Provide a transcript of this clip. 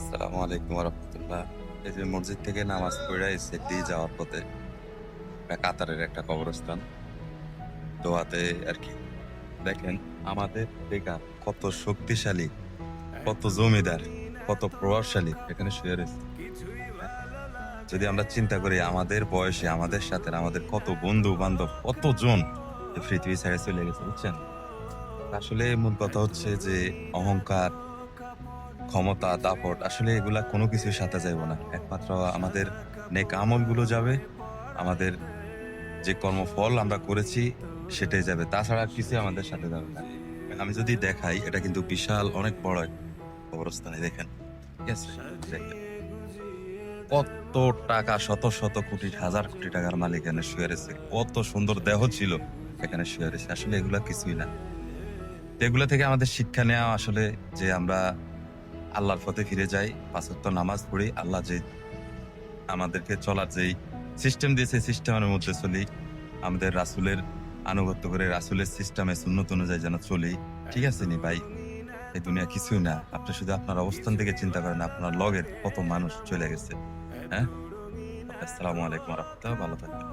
আসসালামু আলাইকুম রহমতুল্লাহ। এই যে মসজিদ থেকে নামাজ পড়ে সেটি যাওয়ার পথে কাতারের একটা কবরস্থান দোয়াতে আর কি। দেখেন আমাদের বেকার কত শক্তিশালী, কত জমিদার, কত প্রভাবশালী এখানে শুয়ে রয়েছে। হ্যাঁ? যদি আমরা চিন্তা করি আমাদের বয়সে আমাদের সাথে আমাদের কত বন্ধু বান্ধব কতজন এই পৃথিবী ছেড়ে চলে গেছে, বুঝছেন? আসলে মূল কথা হচ্ছে যে অহংকার, ক্ষমতা, দাপট আসলে এগুলা কোনো কিছুর সাথে যাইব না। একমাত্র আমাদের নেক আমলগুলো যাবে, আমাদের যে কর্মফল আমরা করেছি সেটাই যাবে। তাছাড়া আর কিছুই আমাদের সাথে যাবে না। আমি যদি দেখাই এটা কিন্তু বিশাল অনেক বড় এক কবরস্থানে দেখেন। ঠিক আছে? দেখেন। কত টাকা শত, শত কোটি, হাজার কোটি টাকার মালিক এখানে শুয়ে রয়েছে। কত সুন্দর দেহ ছিল এখানে শুয়ে রয়েছে। আসলে এগুলা কিছুই না। তো এগুলা থেকে আমাদের শিক্ষা নেওয়া আসলে যে আমরা আল্লাহর পথে ফিরে যাই, ৫ ওয়াক্ত নামাজ পড়ি। আল্লাহ যে আমাদেরকে চলার যেই সিস্টেম দিয়েছে সিস্টেমের মধ্যে চলি। আমাদের রাসূলের আনুগত্য করে রাসূলের সিস্টেমে সুন্নত অনুযায়ী যেন চলি। ঠিক আছে নি ভাই? এই দুনিয়া কিছুই না। আপনি শুধু আপনার অবস্থান থেকে চিন্তা করেন আপনার লগের কত মানুষ চলে গেছে। হ্যাঁ? আসসালামু আলাইকুম ওয়া রাহমাতুল্লাহ। ভালো থাকবেন।